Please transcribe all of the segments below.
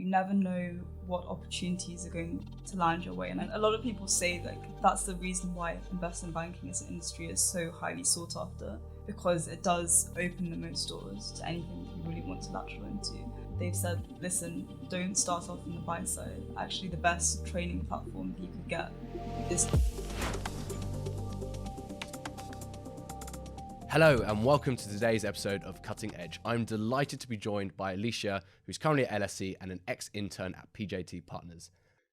never know what opportunities are going to land your way. And a lot of people say like that's the reason why investment banking as an industry is so highly sought after, because it does open the most doors to anything that you really want to lateral into. They've said, listen, don't start off on the buy side. Actually, the best training platform that you could get is... Hello and welcome to today's episode of Cutting Edge. I'm delighted to be joined by Alicia, who's currently at LSE and an ex-intern at PJT Partners.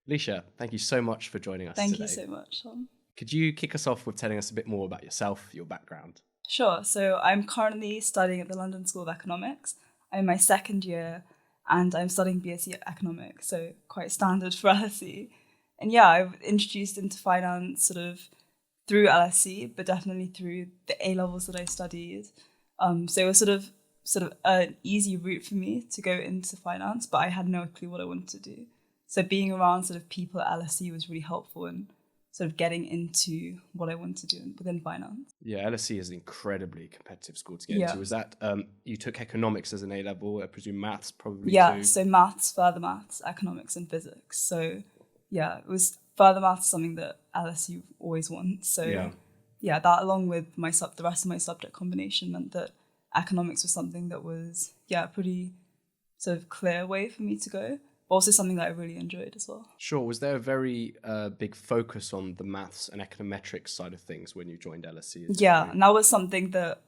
Alicia, thank you so much for joining us today. Thank you so much, Tom. Could you kick us off with telling us a bit more about yourself, your background? Sure. So I'm currently studying at the London School of Economics. I'm in my second year and I'm studying BSc Economics, so quite standard for LSE. And yeah, I was introduced into finance sort of through LSE, but definitely through the A levels that I studied. So it was sort of an easy route for me to go into finance, but I had no clue what I wanted to do. So being around sort of people at LSE was really helpful in sort of getting into what I wanted to do within finance. Yeah, LSE is an incredibly competitive school to get into. Was that, you took economics as an A level, I presume maths probably too? Yeah, so maths, further maths, economics and physics. So yeah, it was further maths, something that LSU always wants. So yeah, that along with the rest of my subject combination meant that economics was something that was a pretty sort of clear way for me to go, but also something that I really enjoyed as well. Sure. Was there a very big focus on the maths and econometrics side of things when you joined LSE? Yeah, and that was something that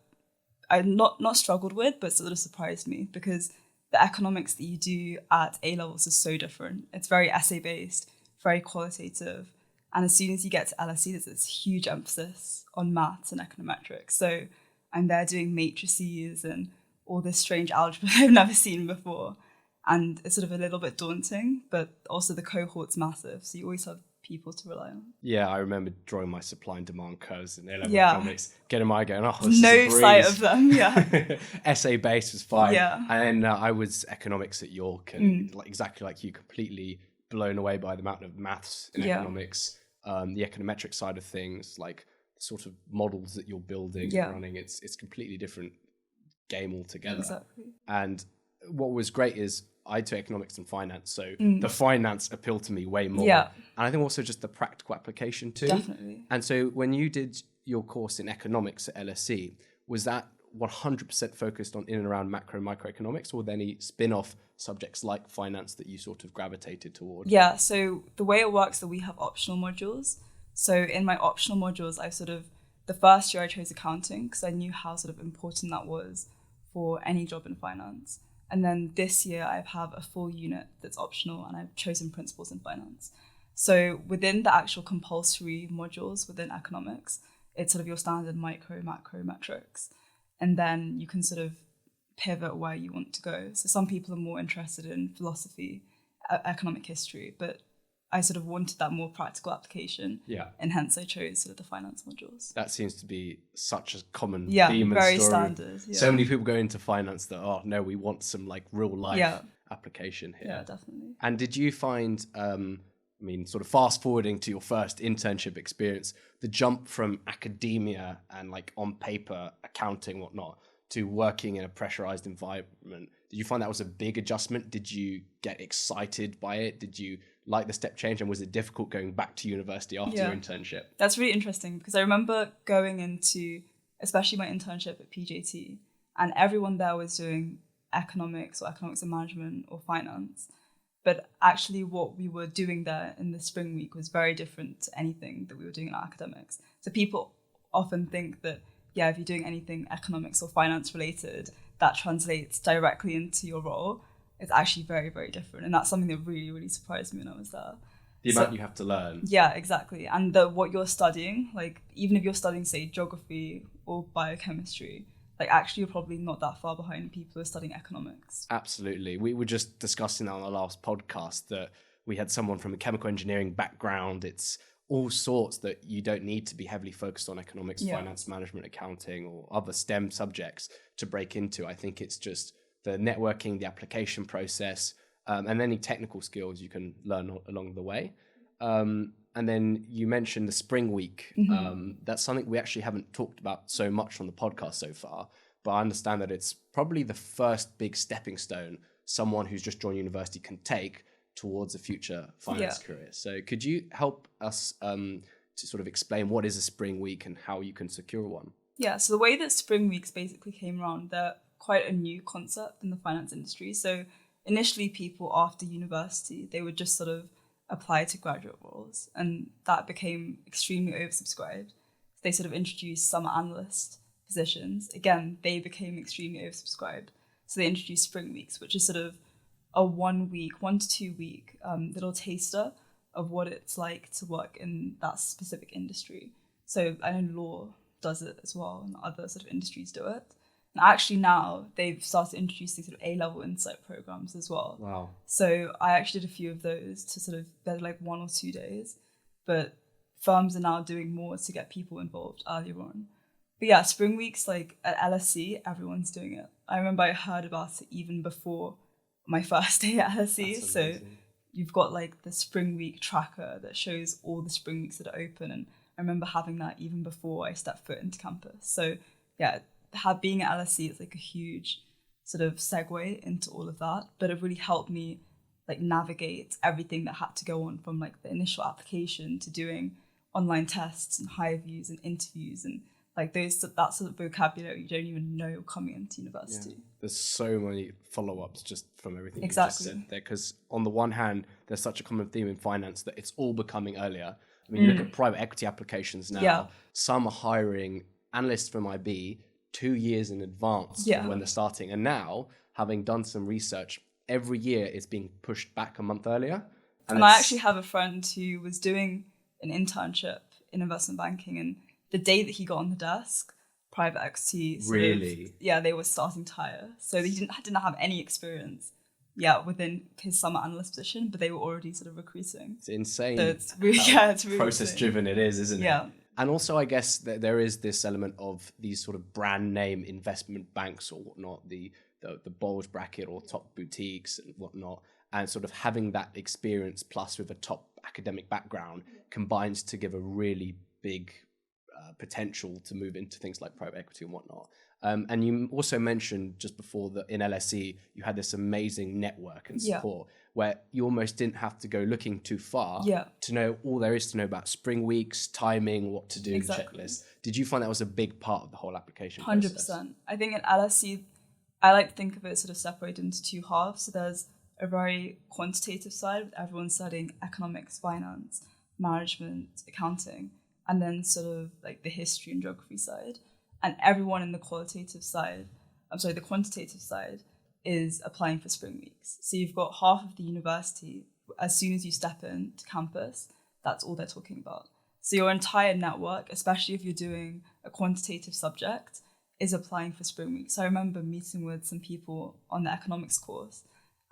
I not struggled with, but sort of surprised me, because the economics that you do at A levels is so different. It's very essay based, very qualitative, and as soon as you get to LSE, there's this huge emphasis on maths and econometrics. So I'm there doing matrices and all this strange algebra I've never seen before, and it's sort of a little bit daunting, but also the cohort's massive, so you always have people to rely on. Yeah, I remember drawing my supply and demand curves in A-level economics, getting my going, oh, this no is a breeze. sight of them, yeah. Essay based was fine. Yeah. And then I was economics at York, and exactly like you, completely blown away by the amount of maths in economics, the econometric side of things, like the sort of models that you're building and running. It's completely different game altogether. Exactly. And what was great is I took economics and finance, so the finance appealed to me way more. Yeah. And I think also just the practical application too. Definitely. And so when you did your course in economics at LSE, was that 100% focused on in and around macro microeconomics, or were there any spin-off subjects like finance that you sort of gravitated toward? Yeah, so the way it works is that we have optional modules. So in my optional modules, the first year I chose accounting because I knew how sort of important that was for any job in finance. And then this year I have a full unit that's optional, and I've chosen principles in finance. So within the actual compulsory modules within economics, it's sort of your standard micro, macro metrics. And then you can sort of pivot where you want to go. So some people are more interested in philosophy, economic history, but I sort of wanted that more practical application. Yeah. And hence I chose sort of the finance modules. That seems to be such a common theme and very story. Standard. Yeah. So many people go into finance that, oh no, we want some like real life application here. Yeah, definitely. And did you find, sort of fast forwarding to your first internship experience, the jump from academia and like on paper accounting, whatnot, to working in a pressurized environment, did you find that was a big adjustment? Did you get excited by it? Did you like the step change? And was it difficult going back to university after your internship? That's really interesting, because I remember going into, especially my internship at PJT, and everyone there was doing economics or economics and management or finance. But actually what we were doing there in the spring week was very different to anything that we were doing in our academics. So people often think that, if you're doing anything economics or finance related, that translates directly into your role. It's actually very, very different. And that's something that really, really surprised me when I was there. The amount you have to learn. Yeah, exactly. And what you're studying, like even if you're studying, say, geography or biochemistry, like actually you're probably not that far behind people who are studying economics. Absolutely. We were just discussing that on our last podcast, that we had someone from a chemical engineering background. It's all sorts that you don't need to be heavily focused on economics, finance, management, accounting, or other STEM subjects to break into. I think it's just the networking, the application process, and any technical skills you can learn along the way. And then you mentioned the spring week. That's something we actually haven't talked about so much on the podcast so far, but I understand that it's probably the first big stepping stone someone who's just joined university can take towards a future finance career. So could you help us to sort of explain what is a spring week and how you can secure one? Yeah, so the way that spring weeks basically came around, they're quite a new concept in the finance industry. So initially people after university, they would just sort of apply to graduate roles, and that became extremely oversubscribed. They sort of introduced summer analyst positions. Again, they became extremely oversubscribed. So they introduced spring weeks, which is sort of a 1 to 2 week little taster of what it's like to work in that specific industry. So I know law does it as well, and other sort of industries do it. And actually now they've started introducing sort of A-level insight programs as well. Wow. So I actually did a few of those to sort of, they're like 1 or 2 days, but firms are now doing more to get people involved earlier on. But yeah, spring weeks, like at LSE, everyone's doing it. I remember I heard about it even before my first day at LSE. So you've got like the spring week tracker that shows all the spring weeks that are open. And I remember having that even before I stepped foot into campus. So yeah, being at LSE is like a huge sort of segue into all of that. But it really helped me like navigate everything that had to go on from like the initial application to doing online tests and high views and interviews and like that sort of vocabulary you don't even know coming into university. Yeah. There's so many follow-ups just from everything you just said there, because on the one hand, there's such a common theme in finance that it's all becoming earlier. I mean, you look at private equity applications now, some are hiring analysts from IB 2 years in advance of when they're starting. And now, having done some research, every year it's being pushed back a month earlier. And I actually have a friend who was doing an internship in investment banking, and the day that he got on the desk, private equity they were starting to hire. So he didn't have any experience within his summer analyst position, but they were already sort of recruiting. It's insane. So it's really process driven it is, isn't it? Yeah. And also I guess that there is this element of these sort of brand name investment banks or whatnot, the bulge bracket or top boutiques and whatnot, and sort of having that experience plus with a top academic background combines to give a really big potential to move into things like private equity and whatnot. And you also mentioned just before that in LSE, you had this amazing network and support where you almost didn't have to go looking too far to know all there is to know about spring weeks, timing, what to do, checklists. Did you find that was a big part of the whole application 100%. process? I think at LSE, I like to think of it sort of separated into two halves. So there's a very quantitative side with everyone studying economics, finance, management, accounting, and then sort of like the history and geography side. And everyone in the quantitative side is applying for spring weeks. So you've got half of the university, as soon as you step into campus, that's all they're talking about. So your entire network, especially if you're doing a quantitative subject, is applying for spring weeks. So I remember meeting with some people on the economics course,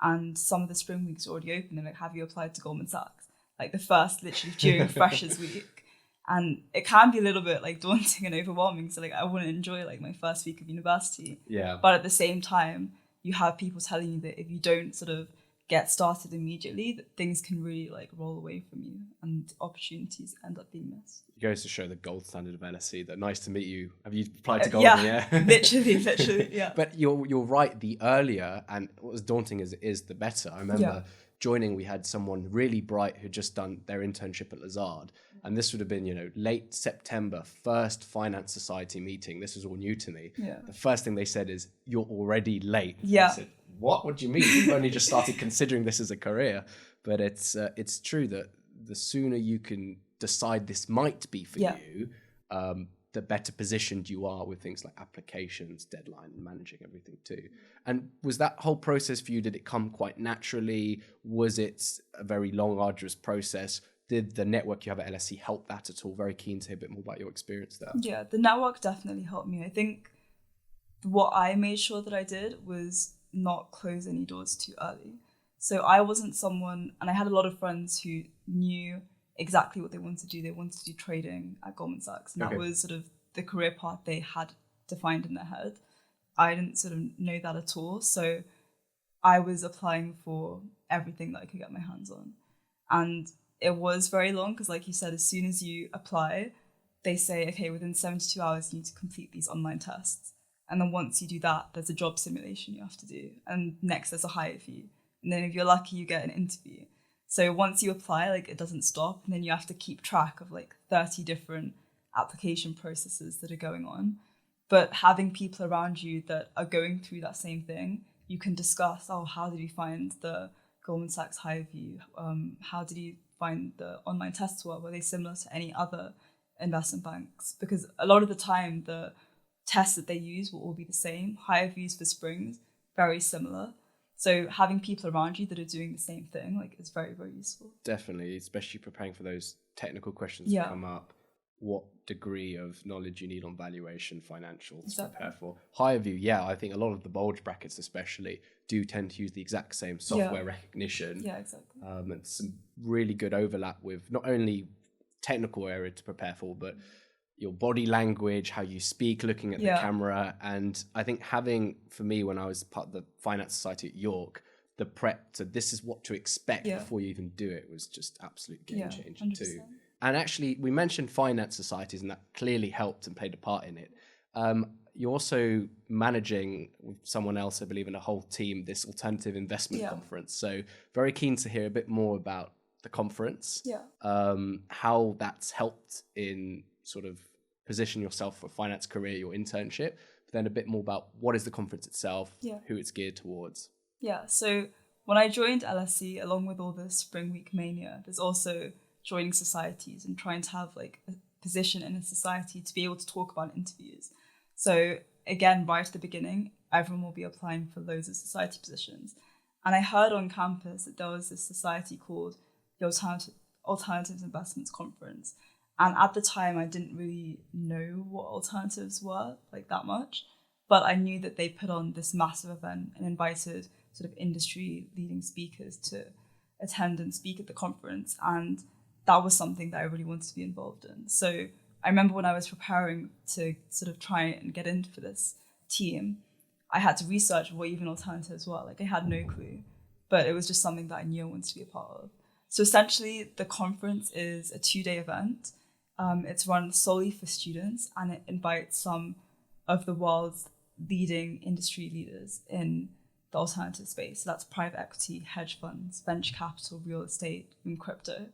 and some of the spring weeks are already open. They're like, have you applied to Goldman Sachs? Like the first, literally during Freshers Week. And it can be a little bit like daunting and overwhelming. So like I want to enjoy like my first week of university. Yeah. But at the same time, you have people telling you that if you don't sort of get started immediately, that things can really like roll away from you and opportunities end up being missed. It goes to show the gold standard of LSE. That nice to meet you. Have you applied to Goldman? Yeah. literally, yeah. But you're right. The earlier and as daunting as it is, the better. I remember joining, we had someone really bright who'd just done their internship at Lazard. And this would have been, late September, first finance society meeting. This was all new to me. Yeah. The first thing they said is, you're already late. Yeah. I said, what do you mean? You've only just started considering this as a career. But it's true that the sooner you can decide this might be for you, the better positioned you are with things like applications, deadline, and managing everything too. And was that whole process for you, did it come quite naturally? Was it a very long, arduous process? Did the network you have at LSE help that at all? Very keen to hear a bit more about your experience there. Yeah, the network definitely helped me. I think what I made sure that I did was not close any doors too early. So I wasn't someone, and I had a lot of friends who knew exactly what they wanted to do. They wanted to do trading at Goldman Sachs, and that was sort of the career path they had defined in their head. I didn't sort of know that at all. So I was applying for everything that I could get my hands on. And it was very long because, like you said, as soon as you apply, they say, okay, within 72 hours, you need to complete these online tests. And then once you do that, there's a job simulation you have to do. And next there's a hire view. And then if you're lucky, you get an interview. So once you apply, like it doesn't stop. And then you have to keep track of like 30 different application processes that are going on. But having people around you that are going through that same thing, you can discuss, oh, how did you find the Goldman Sachs hire view? How did you find the online tests were? Were they similar to any other investment banks? Because a lot of the time, the tests that they use will all be the same. Higher views for Springs, very similar. So having people around you that are doing the same thing, like, is very, very useful. Definitely, especially preparing for those technical questions that come up. What degree of knowledge you need on valuation, financials to prepare for. Higher view, I think a lot of the bulge brackets especially do tend to use the exact same software recognition. Yeah, exactly. And some really good overlap with not only technical area to prepare for, but your body language, how you speak, looking at the camera. And I think having, for me, when I was part of the Finance Society at York, the prep to this is what to expect before you even do it was just absolute game changer 100%. Too. And actually, we mentioned finance societies, and that clearly helped and played a part in it. You're also managing with someone else, I believe, in a whole team, this alternative investment conference. So very keen to hear a bit more about the conference, how that's helped in sort of position yourself for a finance career, your internship, but then a bit more about what is the conference itself, who it's geared towards. Yeah, so when I joined LSE, along with all the Spring Week mania, there's also joining societies and trying to have like a position in a society to be able to talk about interviews. So again, right at the beginning, everyone will be applying for loads of society positions. And I heard on campus that there was this society called the Alternatives Investments Conference. And at the time, I didn't really know what alternatives were like that much, but I knew that they put on this massive event and invited sort of industry leading speakers to attend and speak at the conference. And that was something that I really wanted to be involved in. So I remember when I was preparing to sort of try and get in for this team, I had to research what even alternatives were. Like, I had no clue, but it was just something that I knew I wanted to be a part of. So essentially, the conference is a 2-day event. It's run solely for students, and it invites some of the world's leading industry leaders in the alternative space. So that's private equity, hedge funds, venture capital, real estate, and crypto.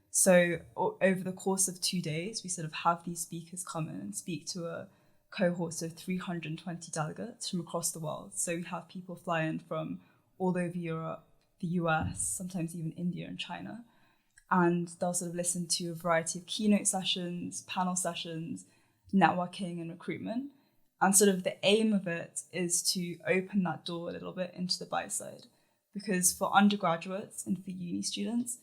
So over the course of 2 days, we sort of have these speakers come in and speak to a cohort of 320 delegates from across the world. So we have people fly in from all over Europe, the US, sometimes even India and China. And they'll sort of listen to a variety of keynote sessions, panel sessions, networking and recruitment. And sort of the aim of it is to open that door a little bit into the buy side. Because for undergraduates and for uni students,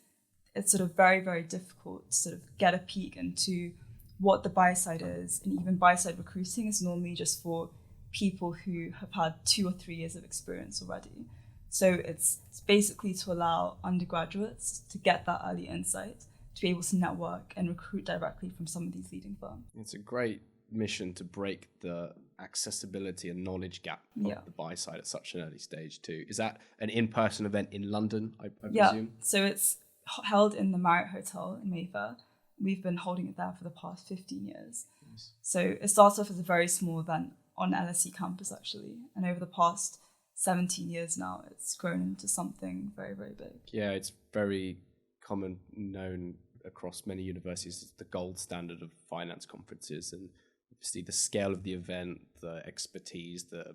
it's sort of very, very difficult to sort of get a peek into what the buy side is. And even buy side recruiting is normally just for people who have had 2 or 3 years of experience already. So it's basically to allow undergraduates to get that early insight, to be able to network and recruit directly from some of these leading firms. It's a great mission to break the accessibility and knowledge gap of the buy side at such an early stage too. Is that an in-person event in London, I presume? So it's held in the Marriott Hotel in Mayfair. We've been holding it there for the past 15 years. Nice. So it starts off as a very small event on LSE campus, actually. And over the past 17 years now, it's grown into something very, very big. Yeah, it's very common, known across many universities as the gold standard of finance conferences. And obviously the scale of the event, the expertise, the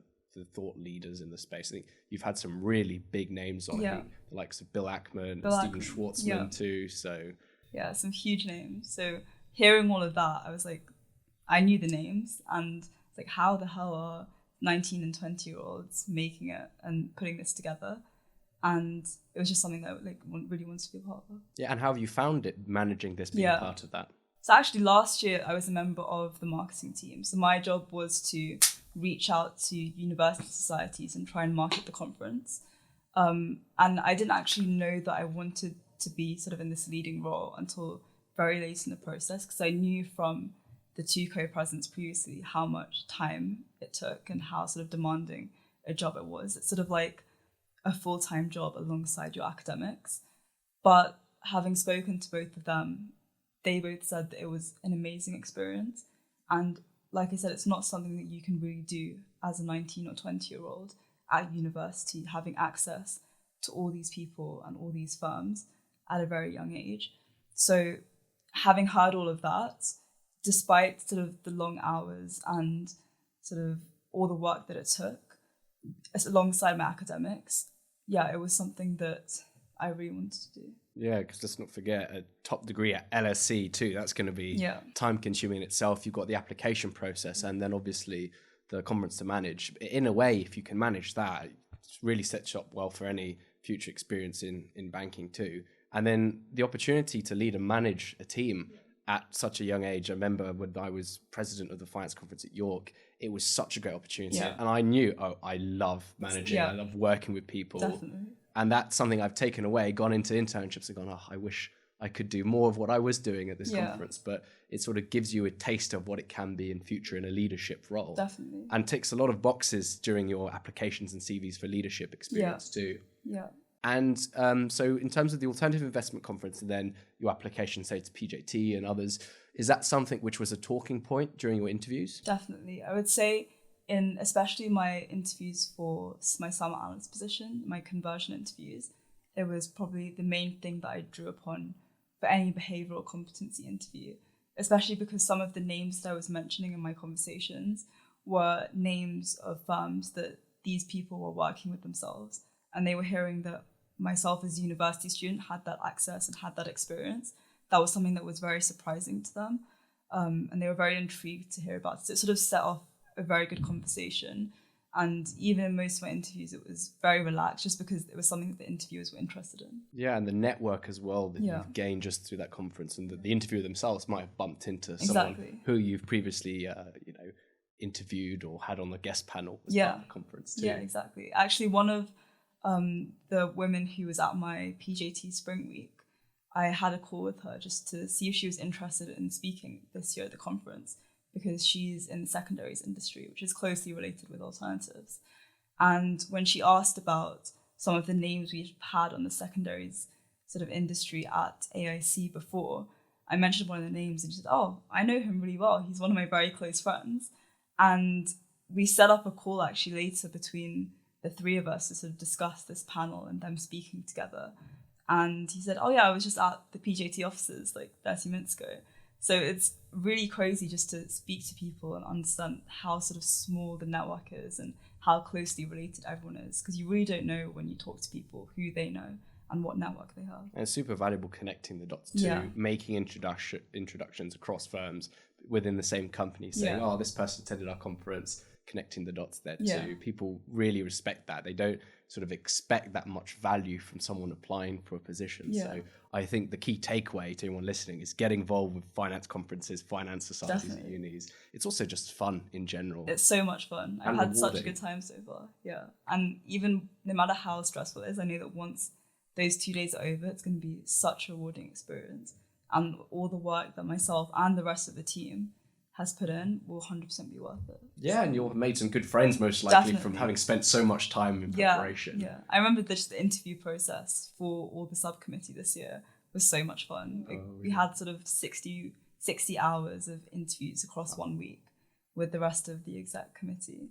thought leaders in the space. I think you've had some really big names on it, the likes of Bill Ackman and Stephen Schwartzman too. So yeah, some huge names. So hearing all of that, I was like, I knew the names, and it's like, how the hell are 19 and 20-year-olds making it and putting this together? And it was just something that I really wanted to be a part of. Yeah, and how have you found it managing this, being a part of that? So actually last year I was a member of the marketing team. So my job was to reach out to university societies and try and market the conference. And I didn't actually know that I wanted to be sort of in this leading role until very late in the process, because I knew from the 2 co-presidents previously how much time it took and how sort of demanding a job it was. It's sort of like a full-time job alongside your academics. But having spoken to both of them, they both said that it was an amazing experience. And like I said, it's not something that you can really do as a 19 or 20-year-old at university, having access to all these people and all these firms at a very young age. So having heard all of that, despite sort of the long hours and sort of all the work that it took alongside my academics, yeah, it was something that I really wanted to do. Yeah, because let's not forget a top degree at LSE too. That's going to be time consuming in itself. You've got the application process and then obviously the conference to manage. In a way, if you can manage that, it really sets you up well for any future experience in banking too. And then the opportunity to lead and manage a team at such a young age. I remember when I was president of the finance conference at York, it was such a great opportunity. Yeah. And I knew, I love managing. I love working with people. Definitely. And that's something I've taken away, gone into internships and gone, I wish I could do more of what I was doing at this conference. But it sort of gives you a taste of what it can be in future in a leadership role. Definitely. And ticks a lot of boxes during your applications and CVs for leadership experience too. Yeah. And so in terms of the Alternative Investment Conference and then your application, say, to PJT and others, is that something which was a talking point during your interviews? Definitely. I would say especially my interviews for my summer analyst position, my conversion interviews, it was probably the main thing that I drew upon for any behavioural competency interview, especially because some of the names that I was mentioning in my conversations were names of firms that these people were working with themselves. And they were hearing that myself as a university student had that access and had that experience. That was something that was very surprising to them. And they were very intrigued to hear about it. So it sort of set off a very good conversation. And even in most of my interviews, it was very relaxed just because it was something that the interviewers were interested in. Yeah, and the network as well that you've gained just through that conference, and that the interviewer themselves might have bumped into someone who you've previously, interviewed or had on the guest panel as part of the conference too. Yeah, exactly. Actually, one of the women who was at my PJT Spring Week, I had a call with her just to see if she was interested in speaking this year at the conference, because she's in the secondaries industry, which is closely related with alternatives. And when she asked about some of the names we've had on the secondaries sort of industry at AIC before, I mentioned one of the names and she said, "Oh, I know him really well. He's one of my very close friends." And we set up a call actually later between the three of us to sort of discuss this panel and them speaking together. And he said, "Oh yeah, I was just at the PJT offices like 30 minutes ago." So it's really crazy just to speak to people and understand how sort of small the network is and how closely related everyone is, because you really don't know when you talk to people who they know and what network they have. And it's super valuable connecting the dots too, making introductions across firms within the same company, saying, "Oh, this person attended our conference," connecting the dots there too. People really respect that. They don't sort of expect that much value from someone applying for a position. So I think the key takeaway to anyone listening is get involved with finance conferences, finance societies at unis. It's also just fun in general. It's so much fun. I've had such a good time so far. Yeah. And even no matter how stressful it is, I know that once those 2 days are over, it's going to be such a rewarding experience. And all the work that myself and the rest of the team has put in will 100% be worth it. Yeah, and you'll have made some good friends most likely from having spent so much time in preparation. Yeah, I remember the interview process for all the subcommittee this year was so much fun. We had sort of 60 hours of interviews across 1 week with the rest of the exec committee.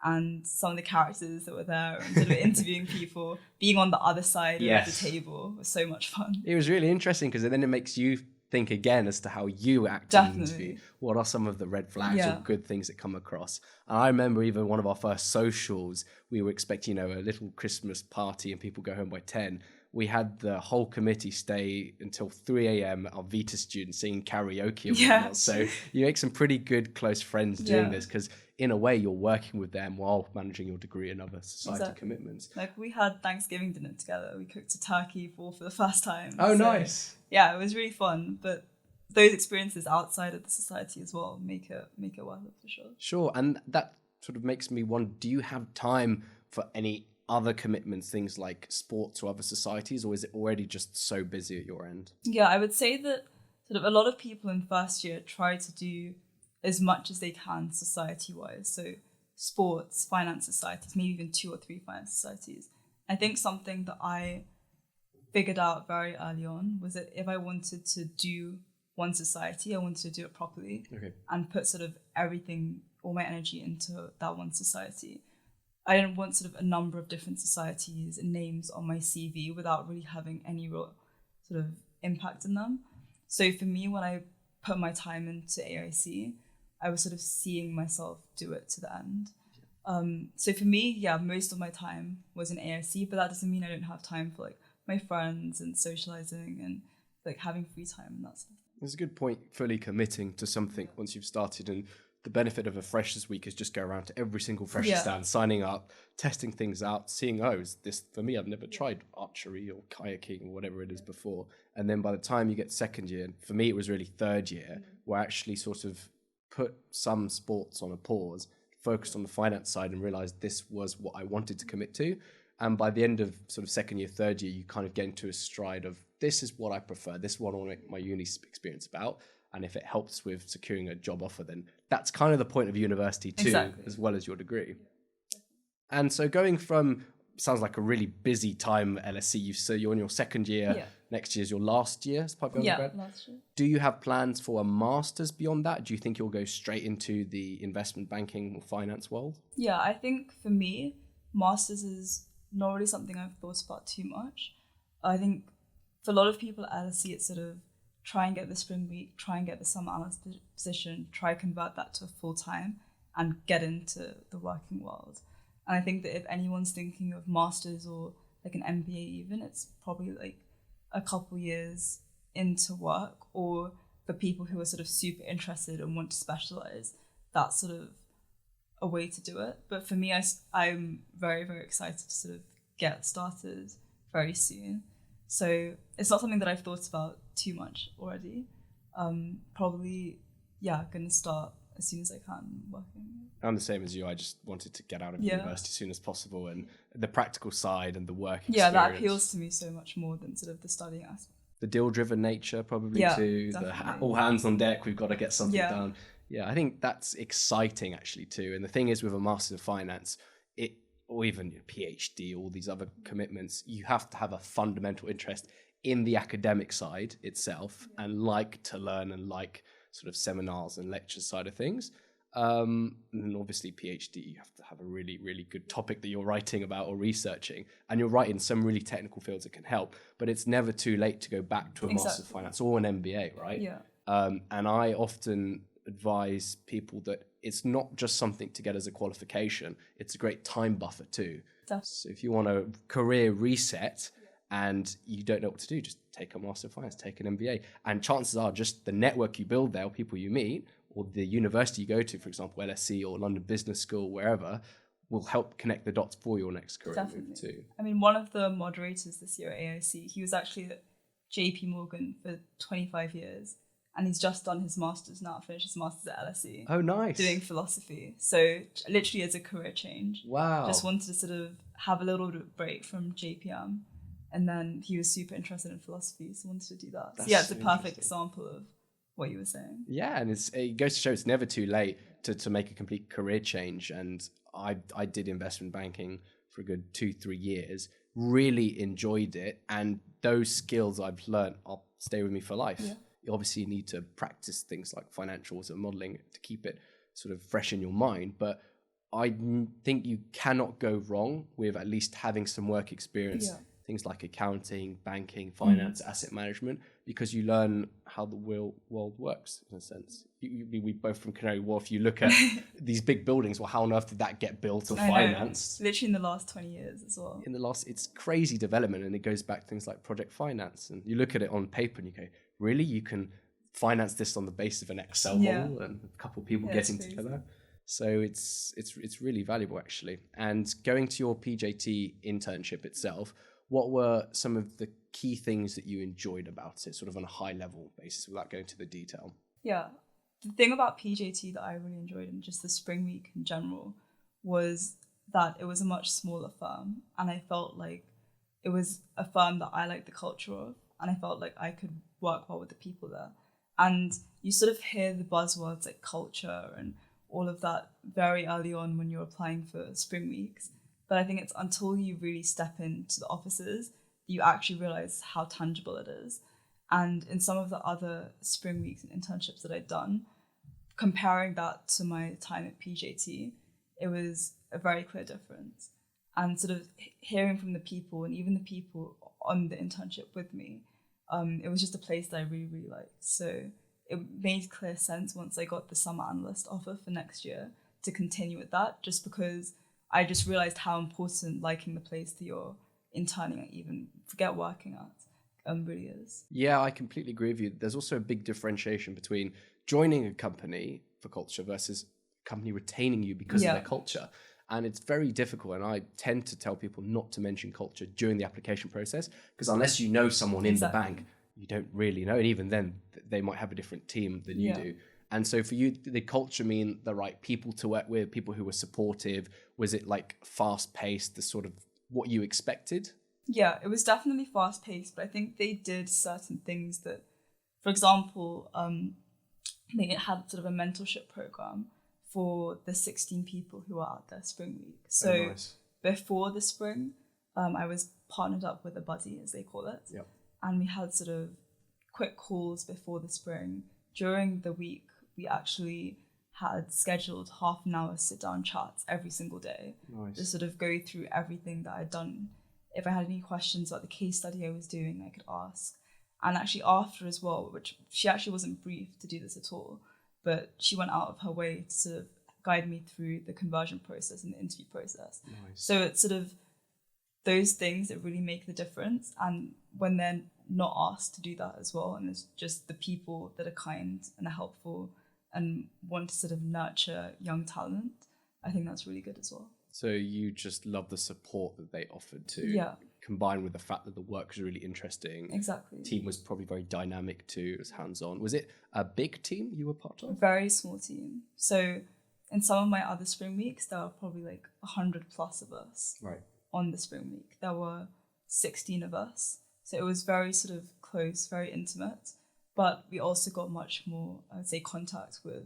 And some of the characters that were there and sort of interviewing people, being on the other side of the table was so much fun. It was really interesting because then it makes you think again as to how you act in an interview. What are some of the red flags or good things that come across? And I remember even one of our first socials, we were expecting, a little Christmas party and people go home by 10. We had the whole committee stay until 3 a.m. Our Vita students singing karaoke and whatnot. So you make some pretty good close friends doing this, because in a way you're working with them while managing your degree and other society commitments. Like we had Thanksgiving dinner together. We cooked a turkey for the first time. Oh, so, nice. Yeah, it was really fun. But those experiences outside of the society as well make it worth it for sure. Sure. And that sort of makes me wonder, do you have time for any other commitments, things like sports or other societies, or is it already just so busy at your end? Yeah, I would say that sort of a lot of people in first year try to do as much as they can society-wise. So sports, finance societies, maybe even 2 or 3 finance societies. I think something that I figured out very early on was that if I wanted to do one society, I wanted to do it properly and put sort of everything all my energy into that one society. I didn't want sort of a number of different societies and names on my CV without really having any real sort of impact in them. So for me, when I put my time into AIC, I was sort of seeing myself do it to the end. So for me, yeah, most of my time was in AIC, but that doesn't mean I don't have time for like my friends and socializing and like having free time and that stuff. It's a good point, fully committing to something once you've started. And the benefit of a freshers week is just go around to every single freshers stand, signing up, testing things out, seeing, oh, is this for me? I've never tried archery or kayaking or whatever it is before. And then by the time you get second year, for me, it was really third year, where I actually sort of put some sports on a pause, focused on the finance side and realized this was what I wanted to commit to. And by the end of sort of second year, third year, you kind of get into a stride of this is what I prefer. This is what I want to make my uni experience about. And if it helps with securing a job offer, then that's kind of the point of university too, as well as your degree. And so going from, sounds like a really busy time at LSE. So you're in your second year. Next year is your last year as part of undergrad. Last year. Do you have plans for a master's beyond that? Do you think you'll go straight into the investment banking or finance world? Yeah, I think for me, master's is not really something I've thought about too much. I think for a lot of people at LSE, it's sort of try and get the spring week, try and get the summer analyst position, try convert that to a full-time and get into the working world. And I think that if anyone's thinking of masters or like an MBA even, it's probably like a couple years into work, or for people who are sort of super interested and want to specialize, that's sort of a way to do it. But for me, I'm very, very excited to sort of get started very soon. So it's not something that I've thought about too much already. Probably, going to start as soon as I can working. I'm the same as you. I just wanted to get out of university as soon as possible, and the practical side and the work experience. Yeah, that appeals to me so much more than sort of the studying aspect. The deal-driven nature probably too. All hands on deck, we've got to get something done. Yeah, I think that's exciting actually too. And the thing is with a Master's of Finance, or even a PhD, all these other commitments, you have to have a fundamental interest in the academic side itself and like to learn and like sort of seminars and lectures side of things. And obviously PhD, you have to have a really, really good topic that you're writing about or researching. And you're right, in some really technical fields it can help, but it's never too late to go back to a Master's of Finance or an MBA, right? Yeah. And I often advise people that it's not just something to get as a qualification, it's a great time buffer too. So if you want a career reset and you don't know what to do, just take a Master of Finance, take an MBA. And chances are just the network you build there, or people you meet, or the university you go to, for example, LSE or London Business School, wherever, will help connect the dots for your next career move too. I mean, one of the moderators this year at AIC, he was actually at JP Morgan for 25 years. And he's just done his master's now, finished his master's at LSE. Oh, nice. Doing philosophy. So literally as a career change. Wow. Just wanted to sort of have a little bit of break from JPM. And then he was super interested in philosophy, so wanted to do that. So it's a perfect example of what you were saying. Yeah, and it goes to show it's never too late to make a complete career change. And I did investment banking for a good 2-3 years, really enjoyed it. And those skills I've learned will stay with me for life. Yeah. You obviously need to practice things like financials and modeling to keep it sort of fresh in your mind. But I think you cannot go wrong with at least having some work experience, things like accounting, banking, finance, asset management, because you learn how the real world works in a sense. We both from Canary Wharf, you look at these big buildings, well, how on earth did that get built or financed? Literally in the last 20 years as well. It's crazy development, and it goes back to things like project finance. And you look at it on paper and you go, really? You can finance this on the basis of an Excel model and a couple of people getting together? So it's really valuable actually. And going to your PJT internship itself, what were some of the key things that you enjoyed about it, sort of on a high level basis without going to the detail? Yeah, the thing about PJT that I really enjoyed, and just the spring week in general, was that it was a much smaller firm, and I felt like it was a firm that I liked the culture of, and I felt like I could work well with the people there. And you sort of hear the buzzwords like culture and all of that very early on when you're applying for spring weeks. But I think it's until you really step into the offices, you actually realize how tangible it is. And in some of the other spring weeks and internships that I've done, comparing that to my time at PJT, it was a very clear difference. And sort of hearing from the people, and even the people on the internship with me, it was just a place that I really, really liked. So it made clear sense once I got the summer analyst offer for next year to continue with that, just because I just realized how important liking the place that you're interning at, even forget working at, really is. Yeah, I completely agree with you. There's also a big differentiation between joining a company for culture versus a company retaining you because of their culture. And it's very difficult. And I tend to tell people not to mention culture during the application process, because unless you know someone in the bank, you don't really know. And even then, they might have a different team than you do. And so for you, did culture mean the right people to work with, people who were supportive? Was it like fast paced, the sort of what you expected? Yeah, it was definitely fast paced, but I think they did certain things that, for example, they had sort of a mentorship program for the 16 people who are out there spring week. So before the spring, I was partnered up with a buddy, as they call it. Yep. And we had sort of quick calls before the spring. During the week, we actually had scheduled half an hour sit-down chats every single day to sort of go through everything that I'd done. If I had any questions about the case study I was doing, I could ask. And actually after as well, which she actually wasn't briefed to do this at all, but she went out of her way to sort of guide me through the conversion process and the interview process. So it's sort of those things that really make the difference. And when they're not asked to do that as well, and it's just the people that are kind and are helpful and want to sort of nurture young talent, I think that's really good as well. So you just love the support that they offered to, combined with the fact that the work was really interesting. Exactly. The team was probably very dynamic too. It was hands-on. Was it a big team you were part of? A very small team. So in some of my other spring weeks, there were probably like 100 plus of us on the spring week. There were 16 of us. So it was very sort of close, very intimate. But we also got much more, I would say, contact with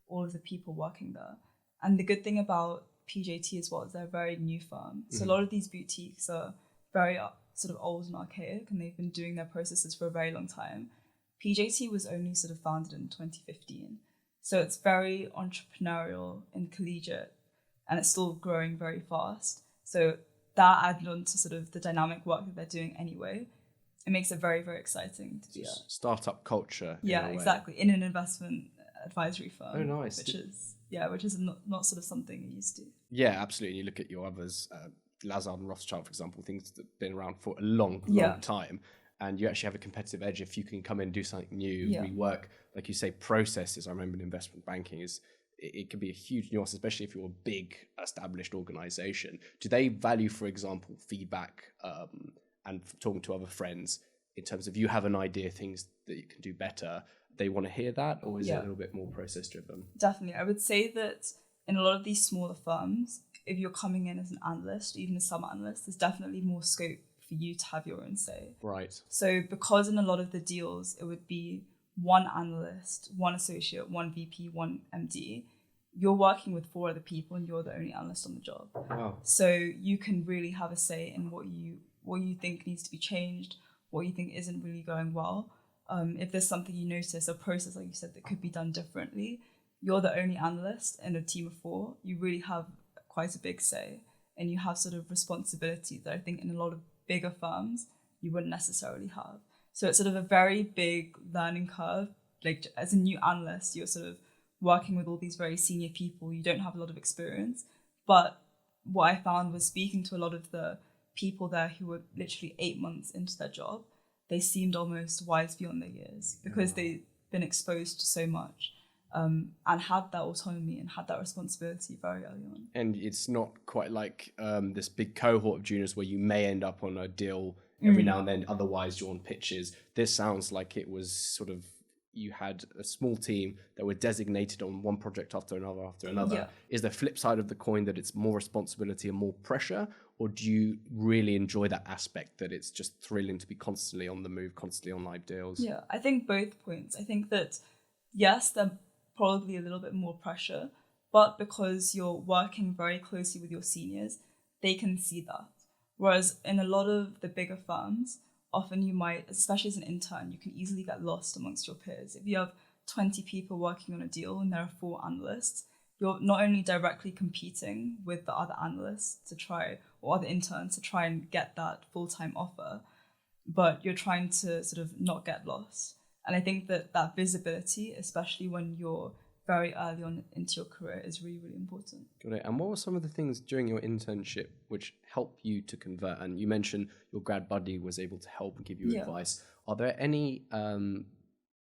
all of the people working there. And the good thing about PJT as well is they're a very new firm. So a lot of these boutiques are very sort of old and archaic, and they've been doing their processes for a very long time. PJT was only sort of founded in 2015. So it's very entrepreneurial and collegiate, and it's still growing very fast. So that added on to sort of the dynamic work that they're doing anyway, it makes it very, very exciting to be at. Startup culture. Yeah, exactly. In an investment advisory firm. Oh, nice. Which is not sort of something you're used to. Yeah, absolutely. You look at your others, Lazard and Rothschild, for example, things that have been around for a long time. And you actually have a competitive edge if you can come in and do something new, rework, like you say, processes. I remember in investment banking it can be a huge nuance, especially if you're a big established organization. Do they value, for example, feedback and talking to other friends in terms of you have an idea, things that you can do better? They want to hear that, or is it a little bit more process driven? Definitely. I would say that in a lot of these smaller firms, if you're coming in as an analyst, or even a summer analyst, there's definitely more scope for you to have your own say. Right. So because in a lot of the deals, it would be one analyst, one associate, one VP, one MD, you're working with 4 other people and you're the only analyst on the job. Wow. So you can really have a say in what you think needs to be changed, what you think isn't really going well. If there's something you notice, a process, like you said, that could be done differently, you're the only analyst in a team of 4. You really have quite a big say, and you have sort of responsibility that I think in a lot of bigger firms you wouldn't necessarily have. So it's sort of a very big learning curve. Like as a new analyst, you're sort of working with all these very senior people. You don't have a lot of experience. But what I found was speaking to a lot of the people there who were literally 8 months into their job, they seemed almost wise beyond their years because they'd been exposed to so much and had that autonomy and had that responsibility very early on. And it's not quite like this big cohort of juniors where you may end up on a deal every now and then, otherwise you're on pitches. This sounds like it was sort of, you had a small team that were designated on one project after another. Yeah. Is the flip side of the coin that it's more responsibility and more pressure? Or do you really enjoy that aspect that it's just thrilling to be constantly on the move, constantly on live deals? Yeah, I think both points. I think that, yes, there's probably a little bit more pressure, but because you're working very closely with your seniors, they can see that. Whereas in a lot of the bigger firms, often you might, especially as an intern, you can easily get lost amongst your peers. If you have 20 people working on a deal and there are 4 analysts, you're not only directly competing with the other analysts to try, or other interns to try and get that full-time offer, but you're trying to sort of not get lost. And I think that visibility, especially when you're very early on into your career, is really, really important. Got it. And what were some of the things during your internship which helped you to convert? And you mentioned your grad buddy was able to help and give you advice. Are there any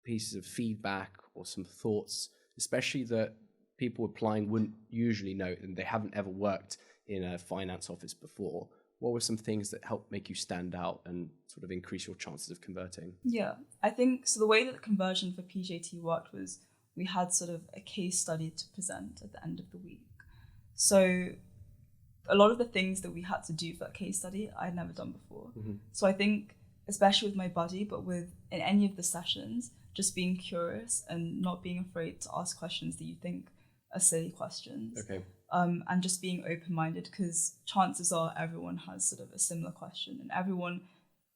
pieces of feedback or some thoughts, especially that people applying wouldn't usually know and they haven't ever worked in a finance office before? What were some things that helped make you stand out and sort of increase your chances of converting? Yeah, I think so. The way that the conversion for PJT worked was we had sort of a case study to present at the end of the week. So a lot of the things that we had to do for that case study, I'd never done before. Mm-hmm. So I think, especially with my buddy, but in any of the sessions, just being curious and not being afraid to ask questions that you think are silly questions. Okay. And just being open-minded, because chances are everyone has sort of a similar question and everyone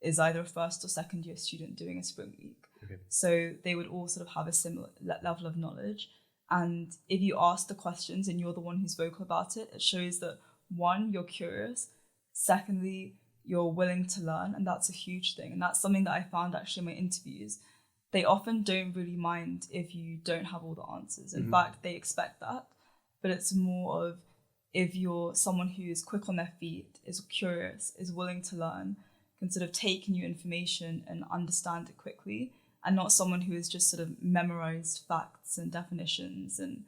is either a first or second year student doing a spring week. Okay. So they would all sort of have a similar level of knowledge. And if you ask the questions and you're the one who's vocal about it, it shows that, one, you're curious. Secondly, you're willing to learn. And that's a huge thing. And that's something that I found actually in my interviews. They often don't really mind if you don't have all the answers. In fact, they expect that. But it's more of if you're someone who is quick on their feet, is curious, is willing to learn, can sort of take new information and understand it quickly, and not someone who has just sort of memorized facts and definitions and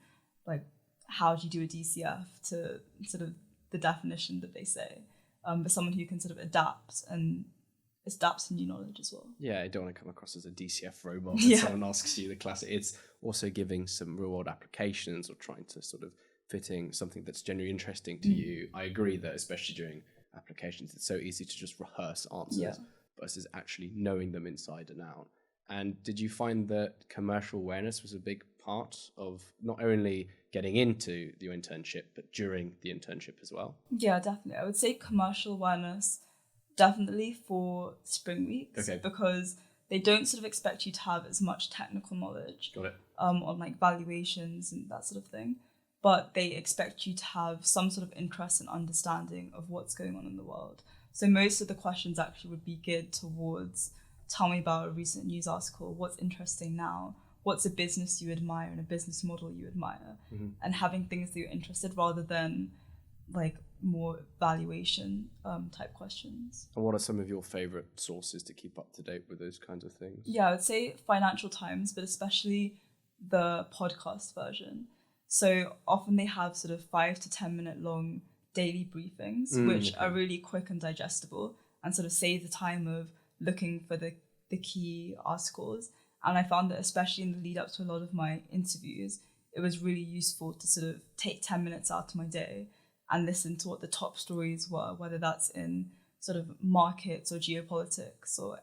like how do you do a DCF to sort of the definition that they say, but someone who can sort of adapt to new knowledge as well. Yeah, I don't want to come across as a DCF robot when someone asks you the classic. It's also giving some real world applications or trying to sort of fitting something that's genuinely interesting to you. I agree that especially during applications, it's so easy to just rehearse answers versus actually knowing them inside and out. And did you find that commercial awareness was a big part of not only getting into your internship, but during the internship as well? Yeah, definitely. I would say commercial awareness definitely for spring weeks, because they don't sort of expect you to have as much technical knowledge on like valuations and that sort of thing, but they expect you to have some sort of interest and understanding of what's going on in the world. So most of the questions actually would be geared towards, tell me about a recent news article, what's interesting now, what's a business you admire and a business model you admire, and having things that you're interested rather than like more valuation type questions. And what are some of your favorite sources to keep up to date with those kinds of things? Yeah, I would say Financial Times, but especially the podcast version. So often they have sort of 5 to 10 minute long daily briefings, which are really quick and digestible and sort of save the time of looking for the key articles. And I found that especially in the lead up to a lot of my interviews, it was really useful to sort of take 10 minutes out of my day and listen to what the top stories were, whether that's in sort of markets or geopolitics, or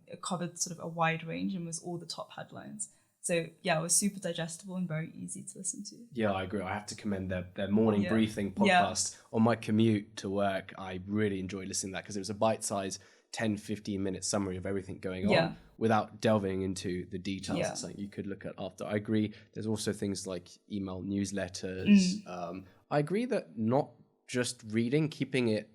it covered sort of a wide range and was all the top headlines. So yeah, it was super digestible and very easy to listen to. Yeah, I agree. I have to commend their morning briefing podcast. On my commute to work, I really enjoyed listening to that because it was a bite-sized 10-15 minute summary of everything going on without delving into the details. It's something you could look at after. I agree. There's also things like email newsletters. I agree that not just reading, keeping it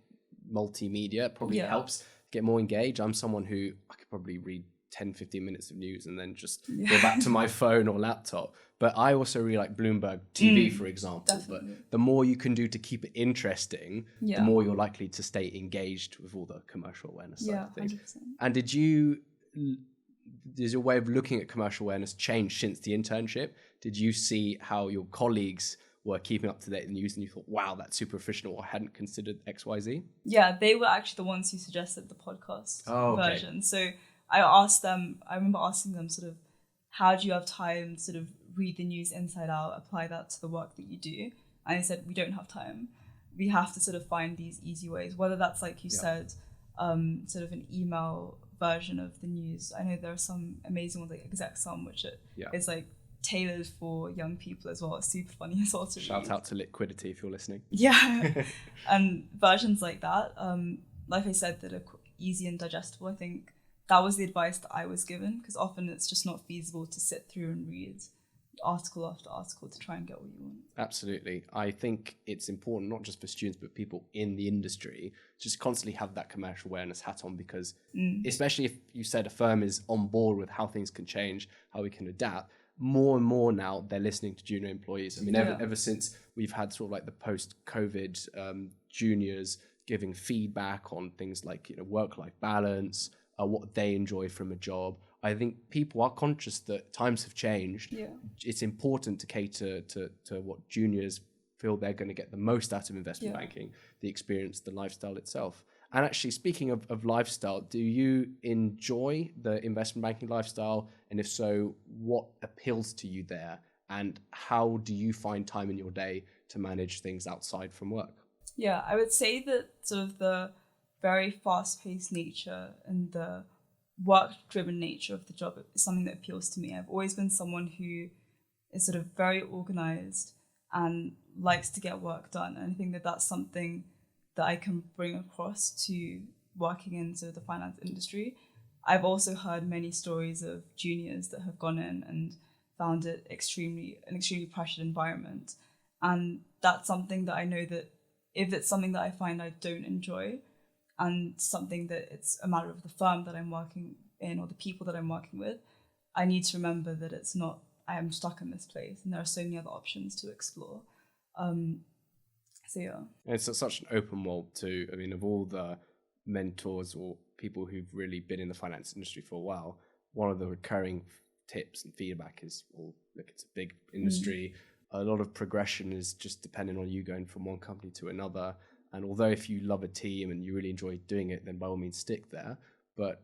multimedia probably helps get more engaged. I'm someone who I could probably read 10-15 minutes of news and then just go back to my phone or laptop. But I also really like Bloomberg TV, for example. Definitely. But the more you can do to keep it interesting, the more you're likely to stay engaged with all the commercial awareness side of things. 100%. And does your way of looking at commercial awareness change since the internship? Did you see how your colleagues were keeping up to date with the news and you thought, wow, that's super efficient, or I hadn't considered XYZ? Yeah, they were actually the ones who suggested the podcast version. So I remember asking them sort of, how do you have time to sort of read the news inside out, apply that to the work that you do? And they said, we don't have time. We have to sort of find these easy ways, whether that's like you said, sort of an email version of the news. I know there are some amazing ones like ExecSum, which is like tailored for young people as well. It's super funny as well to read. Shout out to Liquidity if you're listening. Yeah, and versions like that, like I said, that are easy and digestible. I think that was the advice that I was given, because often it's just not feasible to sit through and read article after article to try and get what you want. Absolutely. I think it's important, not just for students, but people in the industry, just constantly have that commercial awareness hat on, because especially if you said a firm is on board with how things can change, how we can adapt, more and more now they're listening to junior employees. I mean, ever since we've had sort of like the post-COVID juniors giving feedback on things like, work-life balance, what they enjoy from a job. I think people are conscious that times have changed. Yeah. It's important to cater to what juniors feel they're going to get the most out of investment banking, the experience, the lifestyle itself. And actually, speaking of lifestyle, do you enjoy the investment banking lifestyle? And if so, what appeals to you there? And how do you find time in your day to manage things outside from work? Yeah, I would say that sort of the very fast-paced nature and the work-driven nature of the job is something that appeals to me. I've always been someone who is sort of very organized and likes to get work done. And I think that that's something that I can bring across to working in sort of the finance industry. I've also heard many stories of juniors that have gone in and found it an extremely pressured environment. And that's something that I know that if it's something that I find I don't enjoy, and something that it's a matter of the firm that I'm working in or the people that I'm working with, I need to remember that it's not, I am stuck in this place and there are so many other options to explore. So yeah. It's such an open world too. I mean, of all the mentors or people who've really been in the finance industry for a while, one of the recurring tips and feedback is, well, look, it's a big industry. A lot of progression is just depending on you going from one company to another. And although if you love a team and you really enjoy doing it, then by all means stick there. But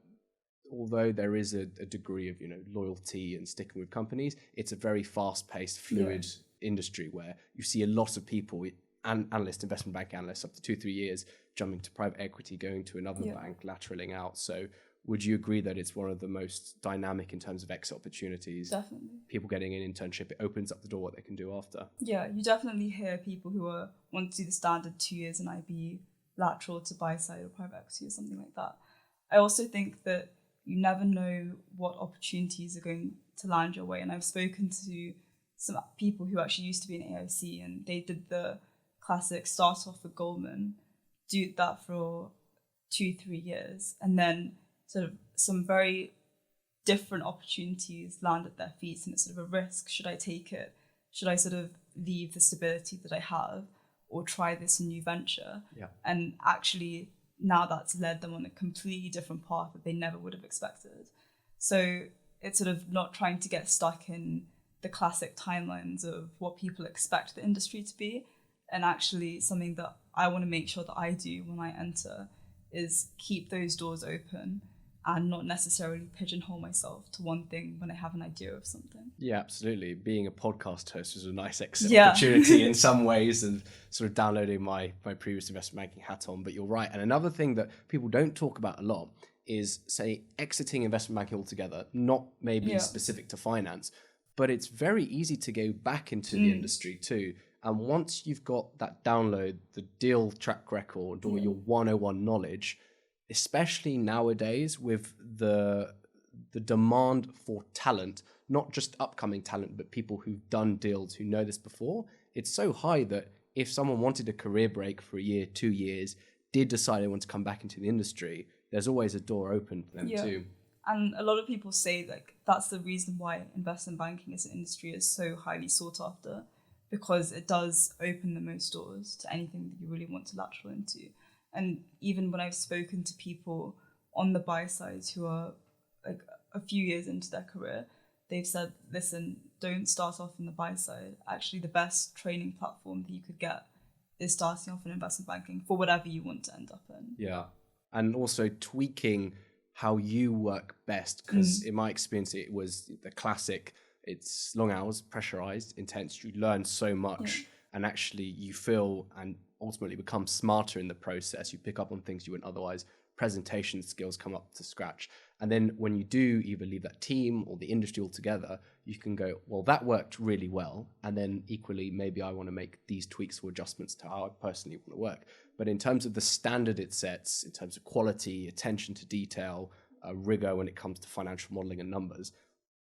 although there is a degree of loyalty and sticking with companies, it's a very fast-paced, fluid industry where you see a lot of people, analysts, investment bank analysts, up to 2-3 years, jumping to private equity, going to another bank, lateraling out. So would you agree that it's one of the most dynamic in terms of exit opportunities? Definitely. People getting an internship, it opens up the door what they can do after. Yeah, you definitely hear people who want to do the standard 2 years in IB, lateral to buy side or private equity or something like that. I also think that you never know what opportunities are going to land your way. And I've spoken to some people who actually used to be in AIC, and they did the classic start off with Goldman, do that for 2-3 years, and then sort of some very different opportunities land at their feet, and it's sort of a risk. Should I take it? Should I sort of leave the stability that I have or try this new venture? Yeah. And actually now that's led them on a completely different path that they never would have expected. So it's sort of not trying to get stuck in the classic timelines of what people expect the industry to be, and actually something that I want to make sure that I do when I enter is keep those doors open and not necessarily pigeonhole myself to one thing when I have an idea of something. Yeah, absolutely. Being a podcast host was a nice exit opportunity in some ways, and sort of downloading my previous investment banking hat on. But you're right. And another thing that people don't talk about a lot is, say, exiting investment banking altogether, not maybe specific to finance, but it's very easy to go back into the industry too. And once you've got that download, the deal track record or your 101 knowledge, especially nowadays with the demand for talent, not just upcoming talent, but people who've done deals, who know this before, it's so high that if someone wanted a career break for a year, 2 years, did decide they want to come back into the industry, there's always a door open for them too. And a lot of people say like that's the reason why investment banking as an industry is so highly sought after, because it does open the most doors to anything that you really want to lateral into. And even when I've spoken to people on the buy side who are like a few years into their career, they've said, listen, don't start off in the buy side. Actually, the best training platform that you could get is starting off in investment banking for whatever you want to end up in. Yeah. And also tweaking how you work best, because in my experience, it was the classic, it's long hours, pressurized, intense. You learn so much and actually you feel and ultimately become smarter in the process. You pick up on things you wouldn't otherwise. Presentation skills come up to scratch. And then when you do either leave that team or the industry altogether, you can go, well, that worked really well. And then equally, maybe I want to make these tweaks or adjustments to how I personally want to work. But in terms of the standard it sets, in terms of quality, attention to detail, rigor when it comes to financial modeling and numbers,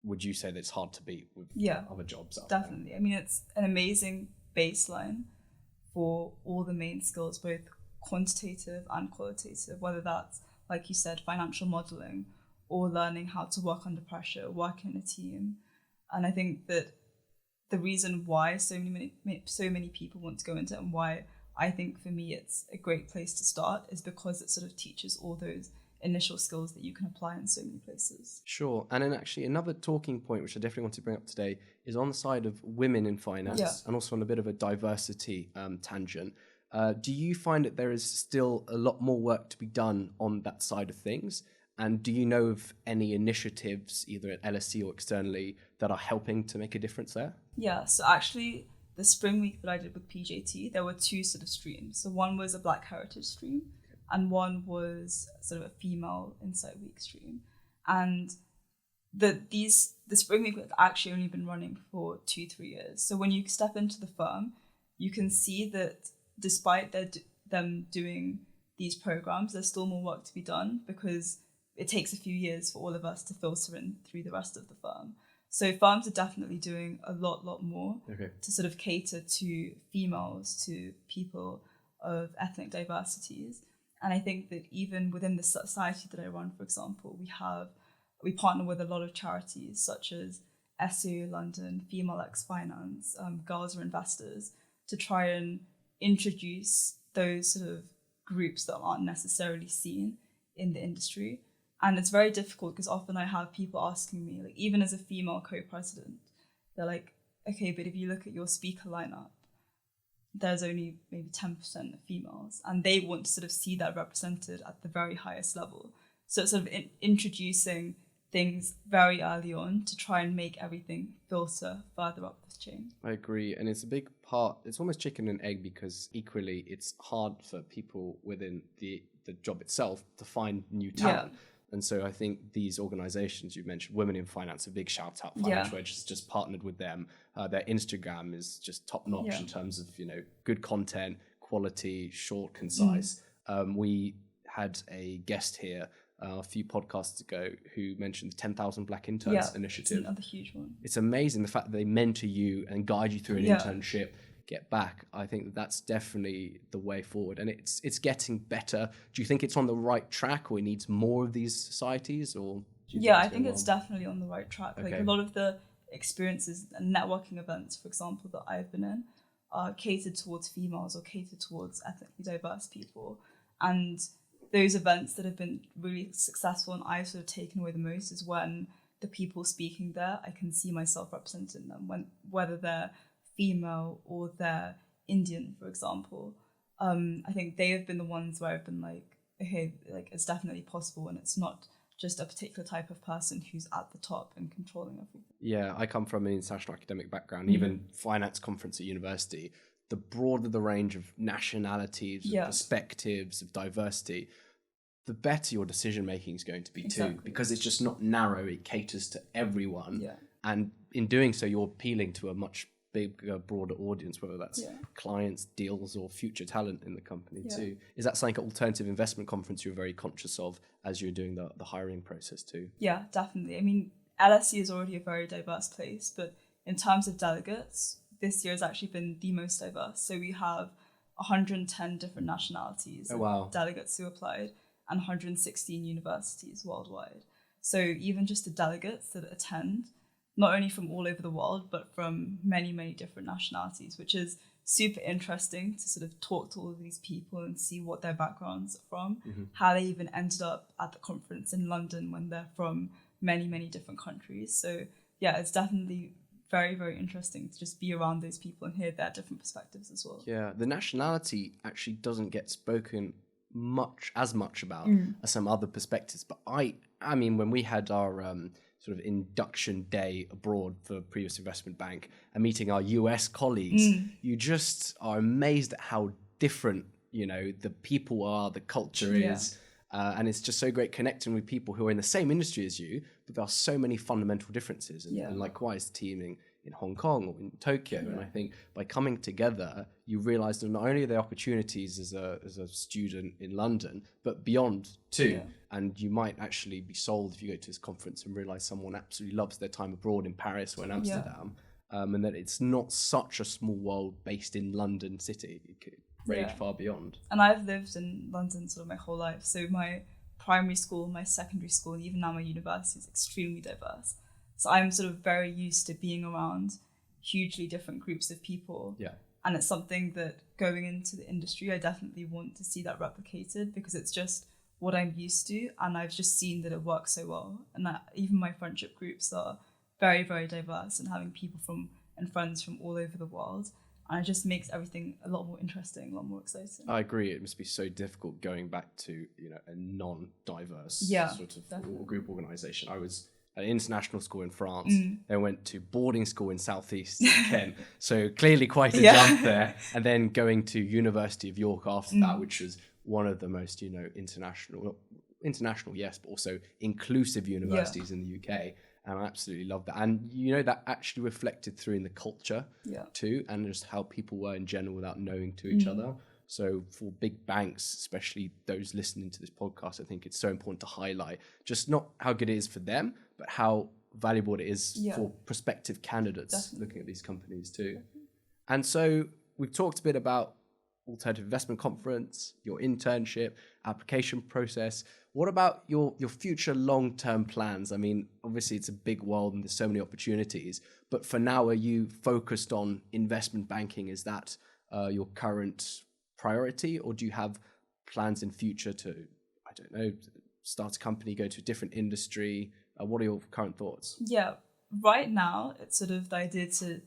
would you say that it's hard to beat with other jobs out definitely there? I mean, it's an amazing baseline for all the main skills, both quantitative and qualitative, whether that's, like you said, financial modeling or learning how to work under pressure, work in a team. And I think that the reason why so many people want to go into it, and why I think for me it's a great place to start, is because it sort of teaches all those initial skills that you can apply in so many places. Sure. And then actually another talking point, which I definitely want to bring up today, is on the side of women in finance and also on a bit of a diversity tangent. Do you find that there is still a lot more work to be done on that side of things? And do you know of any initiatives, either at LSE or externally, that are helping to make a difference there? Yeah, so actually the spring week that I did with PJT, there were two sort of streams. So one was a Black Heritage stream, and one was sort of a female Insight Week stream. And the spring week has actually only been running for 2-3 years. So when you step into the firm, you can see that despite them doing these programs, there's still more work to be done, because it takes a few years for all of us to filter in through the rest of the firm. So firms are definitely doing a lot more to sort of cater to females, to people of ethnic diversities. And I think that even within the society that I run, for example, we partner with a lot of charities such as SEO London, Female X Finance, Girls Are Investors, to try and introduce those sort of groups that aren't necessarily seen in the industry. And it's very difficult, because often I have people asking me, like, even as a female co-president, they're like, okay, but if you look at your speaker lineup, there's only maybe 10% of females, and they want to sort of see that represented at the very highest level. So it's sort of introducing things very early on to try and make everything filter further up the chain. I agree. And it's a big part, it's almost chicken and egg, because equally it's hard for people within the job itself to find new talent. Yeah. And so I think these organizations you mentioned, Women in Finance, a big shout out. Financial Edge has just partnered with them. Their Instagram is just top notch in terms of, good content, quality, short, concise. We had a guest here a few podcasts ago who mentioned the 10,000 Black Interns initiative. It's another huge one. It's amazing the fact that they mentor you and guide you through an internship, get back. I think that's definitely the way forward, and it's getting better. Do you think it's on the right track, or it needs more of these societies? Or I think it's definitely on the right track. Like a lot of the experiences and networking events, for example, that I've been in, are catered towards females or catered towards ethnically diverse people. And those events that have been really successful and I've sort of taken away the most is when the people speaking there, I can see myself represented in them, whether they're female or they're Indian, for example. I think they have been the ones where I've been like, okay, like it's definitely possible, and it's not just a particular type of person who's at the top and controlling everything. Yeah, I come from an international academic background, even finance conference at university. The broader the range of nationalities, of perspectives, of diversity, the better your decision making is going to be too, because it's just not narrow, it caters to everyone. And in doing so, you're appealing to a much bigger, broader audience, whether that's clients, deals, or future talent in the company too. Is that something at Alternative Investment Conference you're very conscious of as you're doing the hiring process too? Yeah, definitely. I mean, LSE is already a very diverse place, but in terms of delegates, this year has actually been the most diverse. So we have 110 different nationalities of delegates who applied, and 116 universities worldwide. So even just the delegates that attend, not only from all over the world, but from many, many different nationalities, which is super interesting to sort of talk to all of these people and see what their backgrounds are from, how they even ended up at the conference in London when they're from many, many different countries. So yeah, it's definitely very, very interesting to just be around those people and hear their different perspectives as well. Yeah, the nationality actually doesn't get spoken as much about as some other perspectives. But I mean, when we had our sort of induction day abroad for previous investment bank and meeting our US colleagues, you just are amazed at how different, the people are, the culture is. And it's just so great connecting with people who are in the same industry as you, but there are so many fundamental differences. And likewise, teaming in Hong Kong or in Tokyo. And I think by coming together, you realize that not only are there opportunities as a student in London, but beyond too. Yeah. And you might actually be sold if you go to this conference and realize someone absolutely loves their time abroad in Paris or in Amsterdam. And that it's not such a small world based in London city. It could range far beyond. And I've lived in London sort of my whole life. So my primary school, my secondary school, and even now my university is extremely diverse. So I'm sort of very used to being around hugely different groups of people. Yeah. And it's something that going into the industry, I definitely want to see that replicated because it's just what I'm used to. And I've just seen that it works so well. And that even my friendship groups are very, very diverse and having people and friends from all over the world. And it just makes everything a lot more interesting, a lot more exciting. I agree. It must be so difficult going back to, a non-diverse sort of group organisation. I was at an international school in France, then went to boarding school in Southeast Kent. So clearly quite a jump there. And then going to University of York after that, which was one of the most, international, yes, but also inclusive universities in the UK. And I absolutely love that. And, that actually reflected through in the culture too, and just how people were in general without knowing to each other. So for big banks, especially those listening to this podcast, I think it's so important to highlight just not how good it is for them, but how valuable it is for prospective candidates looking at these companies too. And so we've talked a bit about Alternative Investment Conference, your internship, application process. What about your future long-term plans? I mean, obviously it's a big world and there's so many opportunities, but for now, are you focused on investment banking? Is that your current priority, or do you have plans in future to, I don't know, start a company, go to a different industry? What are your current thoughts? Yeah, right now it's sort of the idea to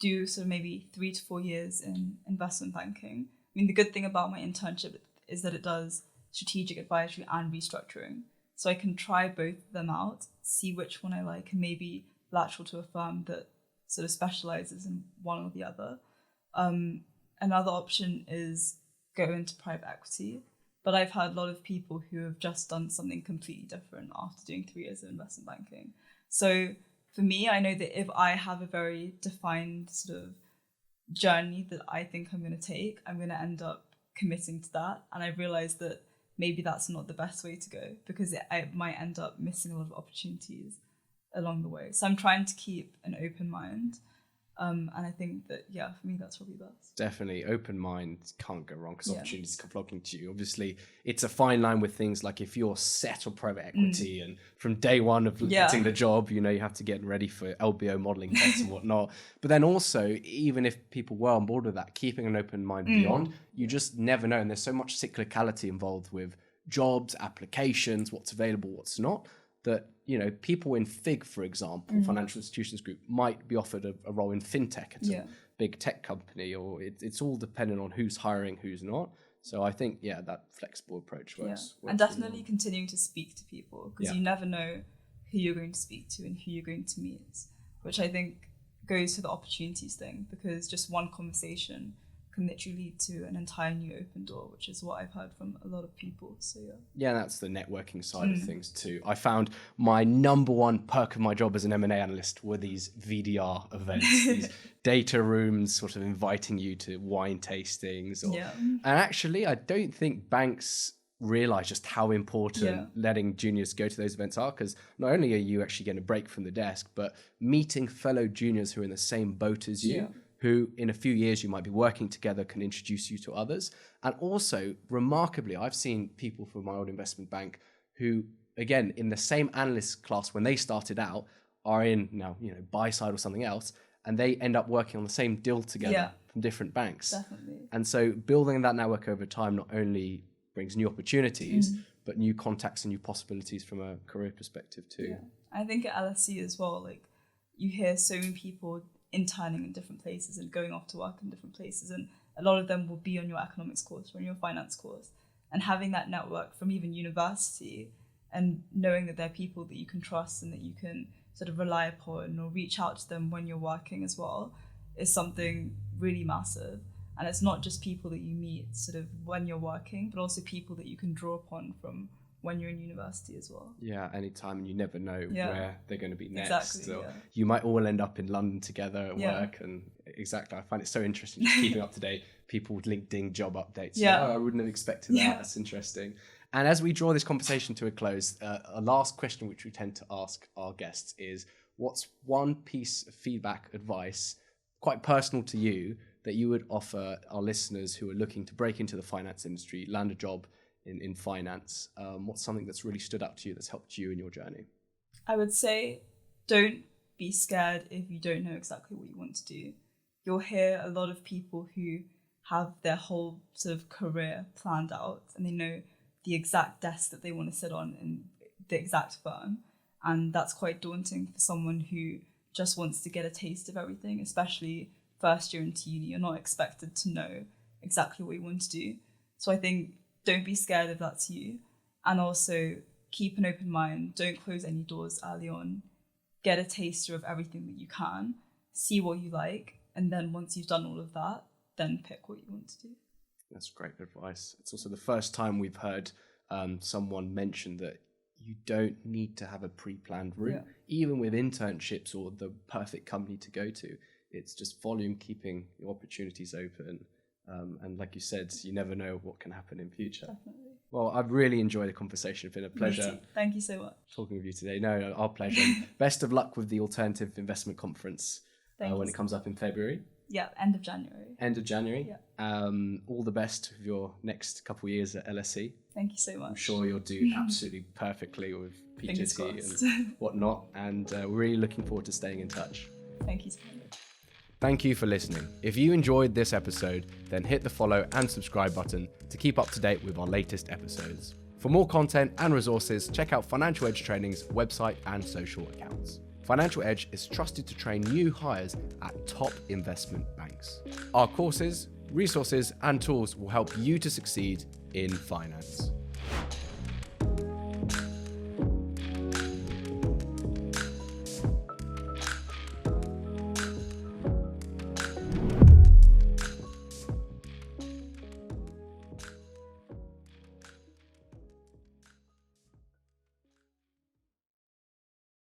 do sort of maybe 3 to 4 years in investment banking. I mean, the good thing about my internship is that it does strategic advisory and restructuring. So I can try both of them out, see which one I like, and maybe lateral to a firm that sort of specializes in one or the other. Another option is go into private equity. But I've heard a lot of people who have just done something completely different after doing 3 years of investment banking. So for me, I know that if I have a very defined sort of journey that I think I'm going to take, I'm going to end up committing to that. And I realized that maybe that's not the best way to go because I might end up missing a lot of opportunities along the way. So I'm trying to keep an open mind. And I think that, for me, that's probably best. Definitely. Open mind can't go wrong because opportunities come flocking to you. Obviously, it's a fine line with things like if you're set on private equity and from day one of getting the job, you have to get ready for LBO modeling tests and whatnot. But then also, even if people were on board with that, keeping an open mind beyond, you just never know. And there's so much cyclicality involved with jobs, applications, what's available, what's not, that people in FIG, for example, Financial Institutions Group, might be offered a role in fintech at a big tech company, or it's all dependent on who's hiring, who's not. So I think, that flexible approach works. And definitely continuing to speak to people because you never know who you're going to speak to and who you're going to meet, which I think goes to the opportunities thing because just one conversation can literally lead to an entire new open door, which is what I've heard from a lot of people. So that's the networking side of things too. I found my number one perk of my job as an M&A analyst were these VDR events, these data rooms sort of inviting you to wine tastings. And actually, I don't think banks realize just how important letting juniors go to those events are, because not only are you actually getting a break from the desk, but meeting fellow juniors who are in the same boat as you, who in a few years you might be working together, can introduce you to others. And also, remarkably, I've seen people from my old investment bank who, again, in the same analyst class when they started out, are in now, buy side or something else, and they end up working on the same deal together from different banks. Definitely. And so building that network over time not only brings new opportunities, but new contacts and new possibilities from a career perspective too. Yeah. I think at LSE as well, you hear so many people interning in different places and going off to work in different places, and a lot of them will be on your economics course or on your finance course, and having that network from even university and knowing that they're people that you can trust and that you can sort of rely upon or reach out to them when you're working as well is something really massive. And it's not just people that you meet sort of when you're working, but also people that you can draw upon from when you're in university as well. Yeah, anytime, and you never know where they're going to be next. Exactly, So you might all end up in London together at work, and exactly, I find it so interesting just keeping up to date. People with LinkedIn job updates. Yeah, I wouldn't have expected that. That's interesting. And as we draw this conversation to a close, a last question which we tend to ask our guests is, what's one piece of feedback, advice, quite personal to you, that you would offer our listeners who are looking to break into the finance industry, land a job in finance? What's something that's really stood out to you, that's helped you in your journey? I would say, don't be scared if you don't know exactly what you want to do. You'll hear a lot of people who have their whole sort of career planned out, and they know the exact desk that they want to sit on in the exact firm. And that's quite daunting for someone who just wants to get a taste of everything, especially first year into uni. You're not expected to know exactly what you want to do. So I think don't be scared if that's you. And also keep an open mind. Don't close any doors early on. Get a taster of everything that you can. See what you like. And then once you've done all of that, then pick what you want to do. That's great advice. It's also the first time we've heard someone mention that you don't need to have a pre-planned route, even with internships or the perfect company to go to. It's just volume, keeping your opportunities open. And like you said, you never know what can happen in future. Definitely. Well, I've really enjoyed the conversation. It's been a pleasure. Thank you so much. Talking with you today. No, our pleasure. Best of luck with the Alternative Investment Conference when it comes up in February. Yeah, end of January. End of January. Yeah. All the best with your next couple of years at LSE. Thank you so much. I'm sure you'll do absolutely perfectly with PJT and whatnot. And we're really looking forward to staying in touch. Thank you so much. Thank you for listening. If you enjoyed this episode, then hit the follow and subscribe button to keep up to date with our latest episodes. For more content and resources, check out Financial Edge Training's website and social accounts. Financial Edge is trusted to train new hires at top investment banks. Our courses, resources, and tools will help you to succeed in finance.